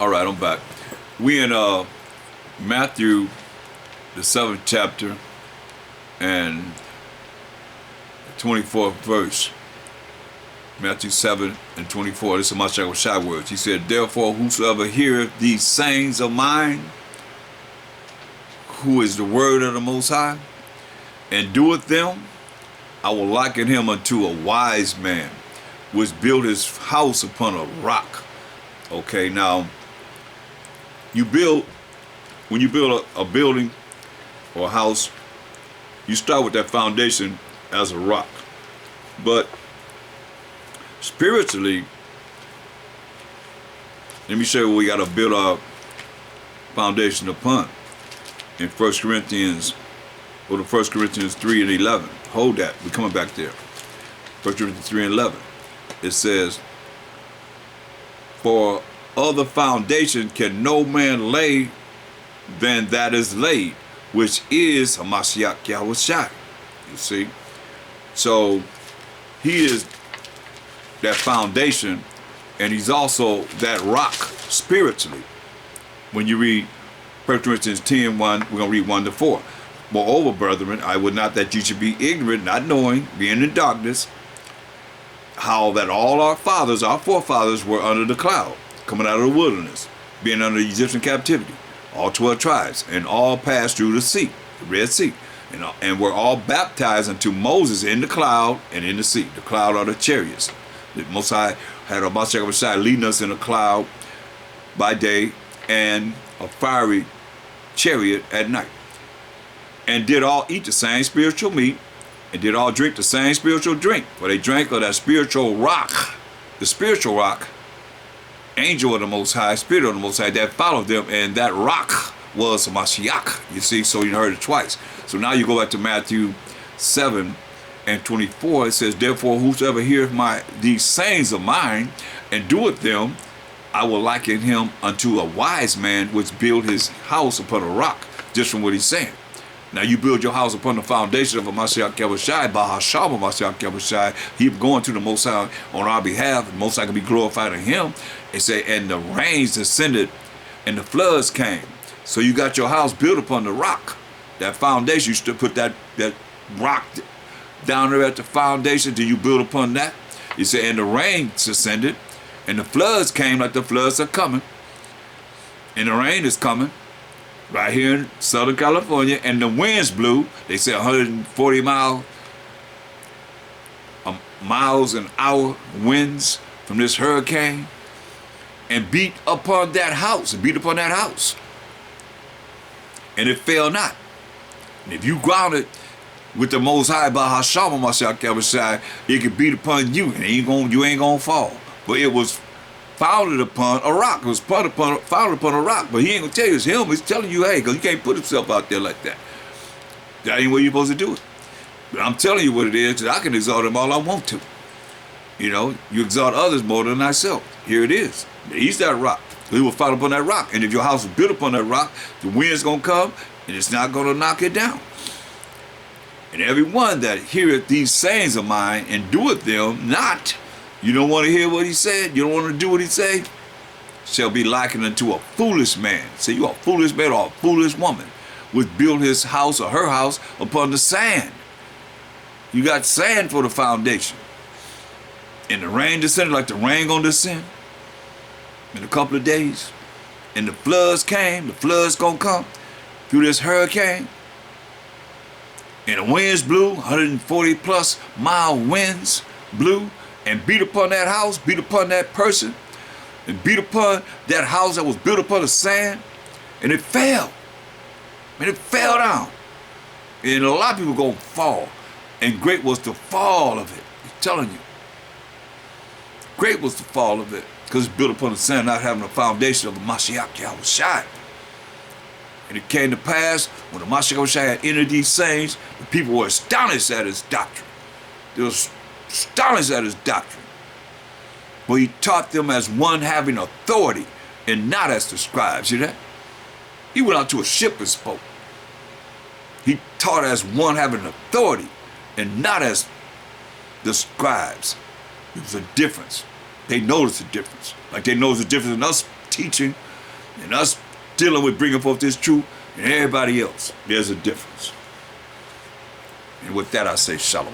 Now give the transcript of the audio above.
All right, I'm back. We in Matthew, the 7th chapter, and 24th verse. Matthew 7 and 24. This is MASHAYACH words. He said, "Therefore, whosoever heareth these sayings of mine, who is the word of the Most High, and doeth them, I will liken him unto a wise man, which built his house upon a rock." Okay, now, when you build a building or a house, you start with that foundation as a rock. But spiritually, let me show you what we got to build our foundation upon. In 1 Corinthians 3 and 11. Hold that. We're coming back there. 1 Corinthians 3 and 11. It says, "For other foundation can no man lay than that is laid, which is HaMashiach YAHAWASHI." You see? So he is that foundation, and he's also that rock spiritually. When you read 1 Corinthians 10:1, we're going to read 1 to 4. "Moreover, brethren, I would not that you should be ignorant, not knowing, being in darkness, how that all our fathers, our forefathers, were under the cloud, coming out of the wilderness, being under Egyptian captivity, all 12 tribes, and all passed through the sea, the Red Sea, and were all baptized unto Moses in the cloud and in the sea." The cloud are the chariots. The Most High had a MASHAYACH leading us in a cloud by day and a fiery chariot at night. "And did all eat the same spiritual meat, and did all drink the same spiritual drink. For they drank of that spiritual rock, the spiritual rock, angel of the Most High, spirit of the Most High, that followed them, and that rock was Mashiach." You see, so you heard it twice. So now you go back to Matthew 7 and 24. It says, "Therefore, whosoever heareth these sayings of mine, and doeth them, I will liken him unto a wise man, which built his house upon a rock." Just from what he's saying. Now you build your house upon the foundation of a Mashiach Yahawashi, by HaSham of Mashiach Yahawashi. He's going to the Most High on our behalf. The Most High can be glorified in him. It say, "And the rains descended, and the floods came." So you got your house built upon the rock. That foundation, you should put that rock down there at the foundation. Do you build upon that? You say, "And the rains descended, and the floods came," like the floods are coming. And the rain is coming. Right here in Southern California, and the winds blew. They say 140 miles an hour winds from this hurricane, and beat upon that house, and it fell not. And if you grounded with the Most High by HaSham of Mashiach Yahawashi, it could beat upon you, and you ain't gonna fall. But it was founded upon a rock. It was founded upon a rock. But he ain't gonna tell you it's him. He's telling you, hey, because you can't put himself out there like that. That ain't where you're supposed to do it. But I'm telling you what it is, because I can exalt him all I want to. You know, you exalt others more than thyself. Here it is. He's that rock. He was founded upon that rock. And if your house is built upon that rock, the wind's gonna come, and it's not gonna knock it down. "And every one that heareth these sayings of mine, and doeth them not," you don't want to hear what he said, you don't want to do what he said, "shall be likened unto a foolish man." Say, you a foolish man or a foolish woman, which built his house or her house upon the sand. You got sand for the foundation. And the rain descended, like the rain gonna descend in a couple of days. And the floods came, the floods gonna come through this hurricane. And the winds blew, 140 plus mile winds blew, and beat upon that house, beat upon that person, and beat upon that house that was built upon the sand, and it fell. And it fell down. And a lot of people gonna fall. And great was the fall of it. I'm telling you. Great was the fall of it. Because it's built upon the sand, not having a foundation of the Mashiach Yahawashi. And it came to pass, when the Mashiach Yahawashi had entered these sayings, the people were astonished at his doctrine. They were astonished at his doctrine. But he taught them as one having authority, and not as the scribes. See that? He went out to a ship and spoke. He taught as one having authority, and not as the scribes. There was a difference. They noticed the difference. Like they noticed the difference in us teaching and us dealing with bringing forth this truth and everybody else. There's a difference. And with that, I say shalom.